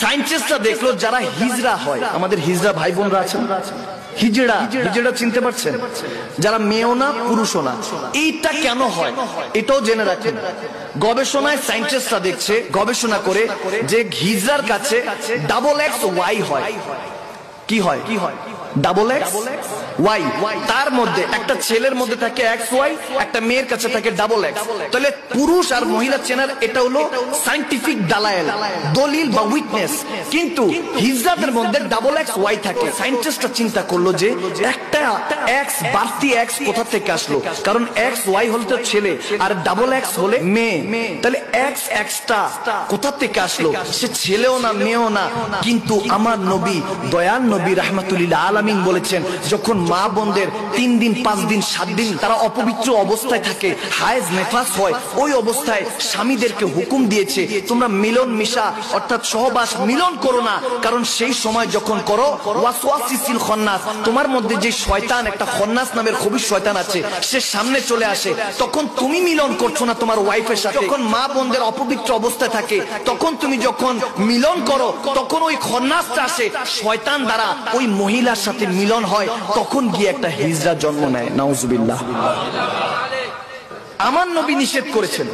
সায়েন্টিস্টরা দেখলো যারা হিজড়া হয়, আমাদের হিজড়া ভাই বোনরা আছেন, হিজড়া হিজড়া চিনতে পারছেন, যারা মেয়েও না পুরুষও না, এইটা কেন হয় এটাও জেনে রাখেন। গবেষণায় সায়েন্টিস্টরা দেখছে, গবেষণা করে, যে হিজড়ার কাছে ডাবল এক্স ওয়াই হয়। কি হয়? Double X Y. তার মধ্যে একটা ছেলের মধ্যে থাকে এক্স ওয়াই, একটা মেয়ের কাছে থাকে ডাবল এক্স। তাহলে পুরুষ আর মহিলা চেনার এটা হলো সায়েন্টিফিক দালায়েল, দলিল বা উইটনেস। কিন্তু হিজড়াদের মধ্যে ডাবল এক্স ওয়াই থাকে। সায়েন্টিস্টরা চিন্তা করলো যে একটা এক্স, বাড়তি এক্স কোথা থেকে আসলো? কারণ এক্স ওয়াই হলে তো ছেলে আর ডাবল এক্স হলে মেয়ে, তাহলে এক্স এক্সটা কোথা থেকে আসলো? সে ছেলেও না মেয়েও না। কিন্তু আমার নবী, দয়াল নবী রাহমাতুল্লিল আলামিন বলেছেন, যখন মা বোনদের 3 দিন 5 দিন 7 দিন তারা অপবিত্র অবস্থায় থাকে, হায়েজ নেফাস হয়, ওই অবস্থায় স্বামীদেরকে হুকুম দিয়েছে তোমরা মিলন মিশা অর্থাৎ সহবাস মিলন করো না। কারণ সেই সময় যখন করো, ওয়াসওয়াসিসিল খন্নাস, তোমার মধ্যে যে শয়তান, একটা খন্নাস নামের খবিশ শয়তান আছে, সে সামনে চলে আসে। তখন তুমি মিলন করছো না তোমার ওয়াইফের সাথে। যখন মা বোনদের অপবিত্র অবস্থায় থাকে, তখন তুমি যখন মিলন করো, তখন ওই খন্নাসটা আসে, শয়তান দ্বারা ওই মহিলার সাথে মিলন হয়, তখন গিয়ে একটা হিজড়া জন্ম নেয়। নাউজুবিল্লাহ। আমার নবী নিষেধ করেছেন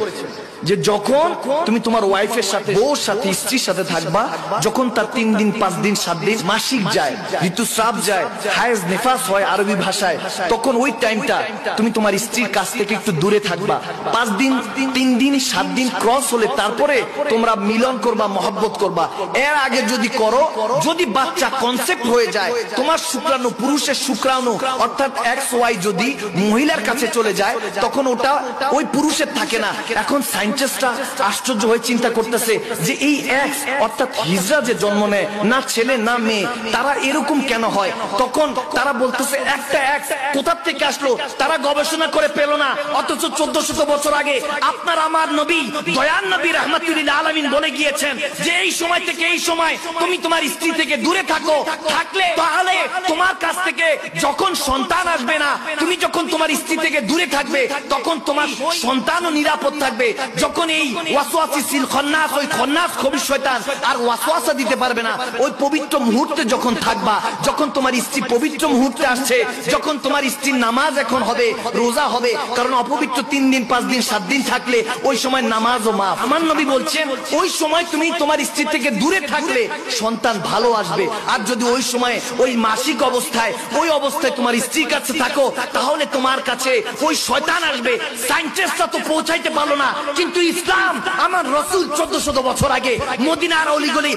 যে যখন তুমি তোমার ওয়াইফের সাথে, বউর সাথে, স্ত্রীর সাথে থাকবা, যখন তার 3 দিন 5 দিন 7 দিন মাসিক যায়, ঋতুস্রাব যায়, হায়েজ নেফাস হয় আরবি ভাষায়, তখন ওই টাইমটা তুমি তোমার স্ত্রীর কাছ থেকে একটু দূরে থাকবা। 5 দিন 3 দিন 7 দিন ক্রস হলে তারপরে তোমরা মিলন করবা, মহব্বত করবা। এর আগে যদি করো, যদি বাচ্চা কনসেপ্ট হয়ে যায়, তোমার শুক্রাণু, পুরুষের শুক্রাণু অর্থাৎ এক্স ওয়াই যদি মহিলার কাছে চলে যায়, তখন ওটা ওই পুরুষের থাকে না। এখন সায়েন্টিস্টরা আশ্চর্য হয়ে চিন্তা করতেছে যে এই এক্স অর্থাৎ হিজড়া যে জন্ম নেয়, না ছেলে না মেয়ে, তারা এরকম কেন হয়? তখন তারা বলতেছে একটা এক্স কোথা থেকে আসলো, তারা গবেষণা করে পেল না। অথচ 1400 বছর আগে আপনার আমার নবী, দয়াল নবী রাহমাতুল্লিল আলামিন বলে গিয়েছেন যে এই সময় থেকে এই সময় তুমি তোমার স্ত্রী থেকে দূরে থাকো। থাকলে তাহলে তোমার কাছ থেকে যখন সন্তান আসবে না, তুমি যখন তোমার স্ত্রী থেকে দূরে থাকবে, তখন তোমার সন্তানও নিরাপদ থাকবে। যখন এই ওয়াসওয়াসিসিল খন্নাস, ওই খন্নাস খবিশ শয়তান আর ওয়াসওয়াসা দিতে পারবে না। ওই পবিত্র মুহূর্তে যখন থাকবা, যখন তোমার স্ত্রী পবিত্র মুহূর্তে আসছে, যখন তোমার স্ত্রীর নামাজ এখন হবে, রোজা হবে, কারণ অপবিত্র 3 দিন 5 দিন 7 দিন থাকলে ওই সময় নামাজও মাফ। আমার নবী বলছেন ওই সময় তুমি তোমার স্ত্রী থেকে দূরে থাকলে সন্তান ভালো আসবে। আর যদি ওই সময় ওই মাসিক অবস্থায়, ওই অবস্থায় তোমার স্ত্রীর কাছে থাকো, তাহলে তোমার কাছে ওই শয়তান আসবে। সায়েন্টিস্টরা তো পৌঁছাইতে পারলো না, কিন্তু ইসলাম, আমার রাসূল 1400 বছর আগে মদিনার অলিগলি